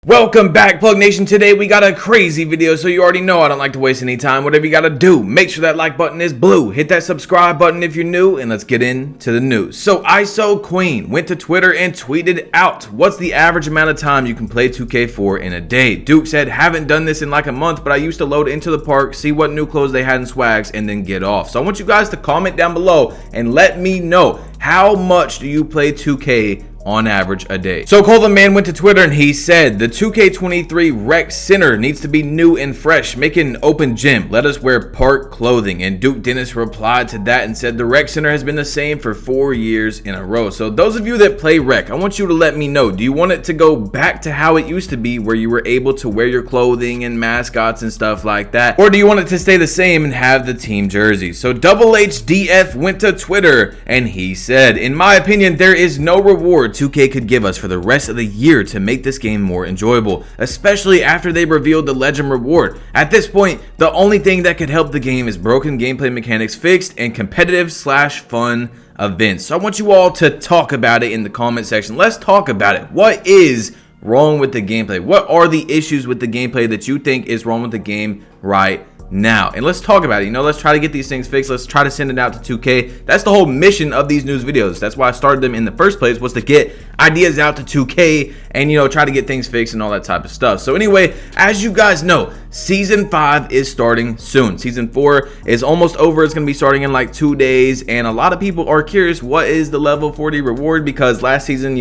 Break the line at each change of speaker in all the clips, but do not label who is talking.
Welcome back, Plug Nation. Today we got a crazy video, so you already know I don't like to waste any time. Whatever you gotta do, make sure that like button is blue, hit that subscribe button if you're new, and let's get into the news. So IsoQueen went to Twitter and tweeted out, what's the average amount of time you can play 2K4 in a day? Duke said, haven't done this in like a month, but I used to load into the park, see what new clothes they had in swags, and then get off. So I want you guys to comment down below and let me know, how much do you play 2K on average a day? So Cole the Man went to Twitter and he said, the 2K23 Rec Center needs to be new and fresh. Make it an open gym. Let us wear park clothing. And Duke Dennis replied to that and said, the Rec Center has been the same for 4 years in a row. So those of you that play Rec, I want you to let me know, do you want it to go back to how it used to be, where you were able to wear your clothing and mascots and stuff like that? Or do you want it to stay the same and have the team jerseys? So Double HDF went to Twitter and he said, in my opinion, there is no reward 2K could give us for the rest of the year to make this game more enjoyable, especially after they revealed the Legend reward. At this point, the only thing that could help the game is broken gameplay mechanics fixed and competitive/fun events. So I want you all to talk about it in the comment section. Let's talk about it. What is wrong with the gameplay? What are the issues with the gameplay that you think is wrong with the game right now? And let's talk about it. Let's try to get these things fixed. Let's try to send it out to 2K. That's the whole mission of these news videos. That's why I started them in the first place, was to get ideas out to 2K and try to get things fixed and all that type of stuff. So anyway, as you guys know, season 5 is starting soon. Season 4 is almost over. It's going to be starting in like 2 days, and a lot of people are curious, what is the level 40 reward? Because last season,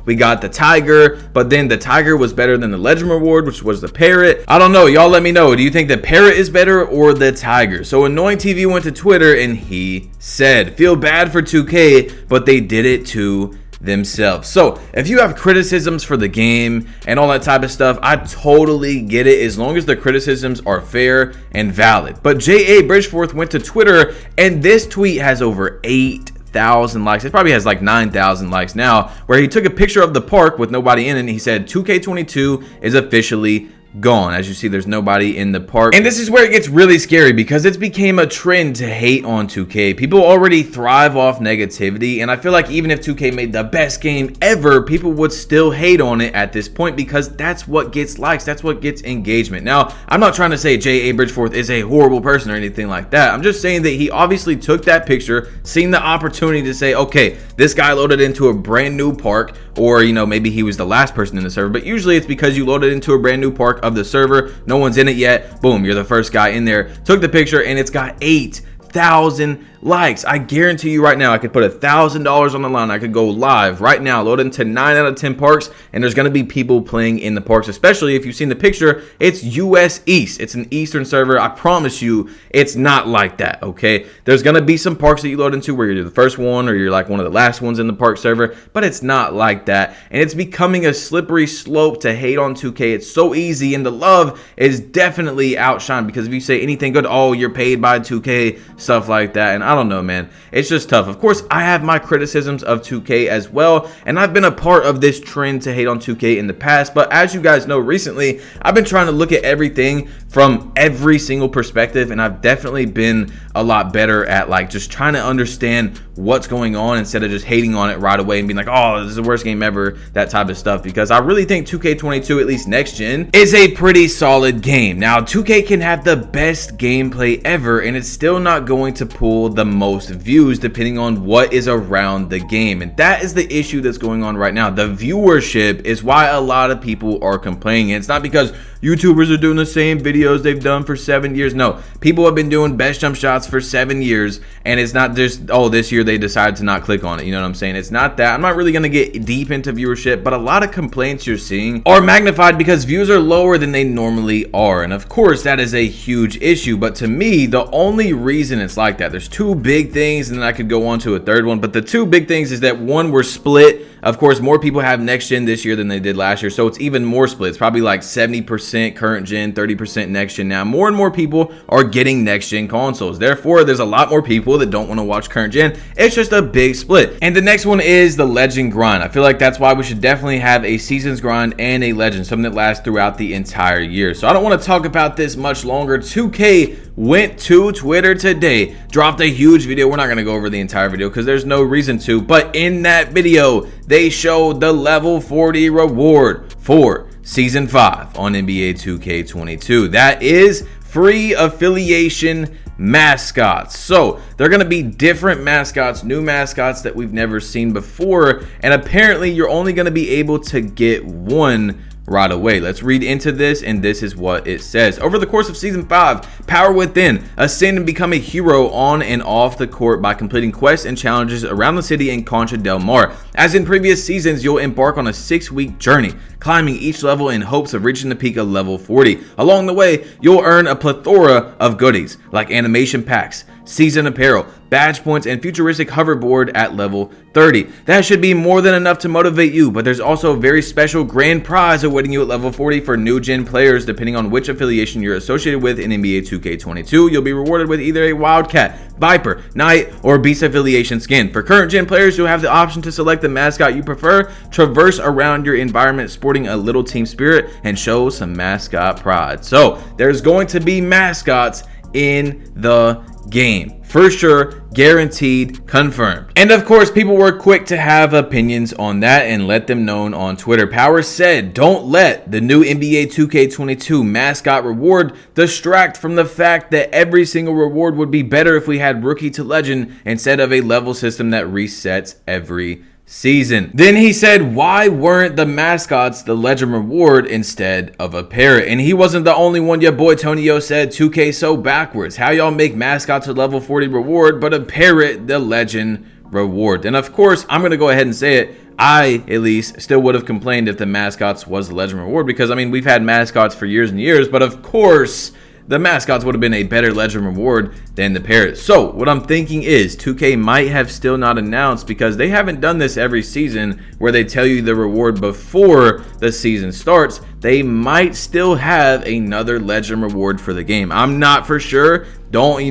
we got the tiger, but then the tiger was better than the Legend reward, which was the parrot. I don't know, y'all let me know, do you think the parrot is better or the tiger? So Annoying TV went to Twitter and he said, feel bad for 2K, but they did it to themselves. So if you have criticisms for the game and all that type of stuff, I totally get it, as long as the criticisms are fair and valid. But J.A. Bridgeforth went to Twitter and this tweet has over 8,000 likes. It probably has like 9,000 likes now, where he took a picture of the park with nobody in it and he said 2K22 is officially gone. As you see, there's nobody in the park, and this is where it gets really scary, because it's became a trend to hate on 2K. People already thrive off negativity, and I feel like even if 2K made the best game ever, people would still hate on it at this point, because that's what gets likes, that's what gets engagement. Now, I'm not trying to say J.A. Bridgeforth is a horrible person or anything like that. I'm just saying that he obviously took that picture, seen the opportunity to say, okay, this guy loaded into a brand new park, or maybe he was the last person in the server, but usually it's because you loaded into a brand new park of the server, no one's in it yet, boom, you're the first guy in there, took the picture, and it's got 8,000 likes. I guarantee you right now, I could put $1,000 on the line. I could go live right now, load into 9 out of 10 parks, and there's going to be people playing in the parks, especially if you've seen the picture. It's US East. It's an Eastern server. I promise you, it's not like that, okay? There's going to be some parks that you load into where you're the first one or you're like one of the last ones in the park server, but it's not like that, and it's becoming a slippery slope to hate on 2K. It's so easy, and the love is definitely outshined, because if you say anything good, oh, you're paid by 2K, stuff like that, and I don't know, man, it's just tough. Of course, I have my criticisms of 2K as well, and I've been a part of this trend to hate on 2K in the past, but as you guys know, recently I've been trying to look at everything from every single perspective, and I've definitely been a lot better at like just trying to understand what's going on instead of just hating on it right away and being like, oh, this is the worst game ever, that type of stuff, because I really think 2K22, at least next gen, is a pretty solid game. Now, 2K can have the best gameplay ever, and it's still not going to pull the most views depending on what is around the game, and that is the issue that's going on right now. The viewership is why a lot of people are complaining. It's not because YouTubers are doing the same videos they've done for 7 years. No, people have been doing best jump shots for 7 years, and it's not just, oh, this year they decided to not click on it. You know what I'm saying? It's not that. I'm not really going to get deep into viewership, but a lot of complaints you're seeing are magnified because views are lower than they normally are, and of course that is a huge issue. But to me, the only reason it's like that, there's two big things, and then I could go on to a third one, but the two big things is that, one, we're split. Of course, more people have next gen this year than they did last year, so it's even more split. It's probably like 70% current gen, 30% next gen now. More and more people are getting next gen consoles. Therefore, there's a lot more people that don't want to watch current gen. It's just a big split. And the next one is the Legend grind. I feel like that's why we should definitely have a Seasons grind and a Legend, something that lasts throughout the entire year. So I don't want to talk about this much longer. 2K went to Twitter today, dropped a huge video. We're not going to go over the entire video because there's no reason to, but in that video, they showed the level 40 reward for Season 5 on NBA 2K22. That is free affiliation mascots. So they're going to be different mascots, new mascots that we've never seen before, and apparently you're only going to be able to get one right away. Let's read into this, and this is what it says. Over the course of Season 5, Power Within, ascend and become a hero on and off the court by completing quests and challenges around the city in Concha del Mar. As in previous seasons, you'll embark on a 6-week journey, climbing each level in hopes of reaching the peak of level 40. Along the way, you'll earn a plethora of goodies, like animation packs, season apparel, badge points, and futuristic hoverboard at level 30. That should be more than enough to motivate you, but there's also a very special grand prize awaiting you at level 40 for new gen players. Depending on which affiliation you're associated with in NBA 2K22, you'll be rewarded with either a Wildcat, Viper, Knight, or Beast affiliation skin. For current gen players, you'll have the option to select the mascot you prefer, traverse around your environment sporting a little team spirit, and show some mascot pride. So there's going to be mascots in the game for sure, guaranteed, confirmed. And of course, people were quick to have opinions on that and let them known on Twitter. Power said, don't let the new NBA 2K22 mascot reward distract from the fact that every single reward would be better if we had rookie to legend instead of a level system that resets every season. Then he said, why weren't the mascots the legend reward instead of a parrot? And he wasn't the only one. Your boy Tonio said 2K so backwards. How y'all make mascots a level 40 reward but a parrot the legend reward? And of course, I'm gonna go ahead and say it, I at least still would have complained if the mascots was the legend reward, because I mean, we've had mascots for years and years, but of course the mascots would have been a better legend reward than the parrots. So what I'm thinking is 2K might have still not announced, because they haven't done this every season where they tell you the reward before the season starts. They might still have another legend reward for the game. I'm not for sure. Don't,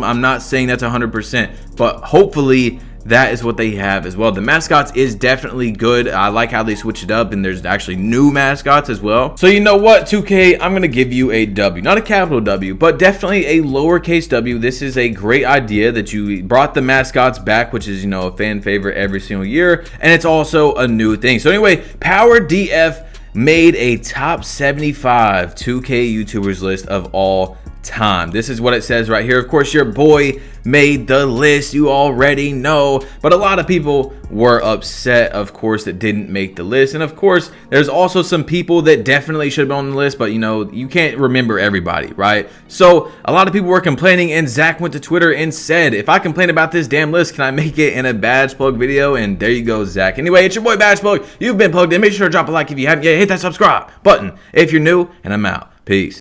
I'm not saying that's 100%, but hopefully that is what they have as well. The mascots is definitely good. I like how they switch it up, and there's actually new mascots as well. So you know what, 2K, I'm going to give you a W. Not a capital W, but definitely a lowercase w. This is a great idea that you brought the mascots back, which is, a fan favorite every single year, and it's also a new thing. So anyway, Power DF made a top 75 2K YouTubers list of all time. This is what it says right here. Of course, your boy made the list, you already know, but a lot of people were upset, of course, that didn't make the list. And of course, there's also some people that definitely should have been on the list, but you can't remember everybody, right? So a lot of people were complaining, and Zach went to Twitter and said, if I complain about this damn list, can I make it in a Badge Plug video? And there you go, Zach. Anyway, it's your boy Badge Plug. You've been plugged in. Make sure to drop a like if you haven't yet. Hit that subscribe button if you're new, and I'm out. Peace.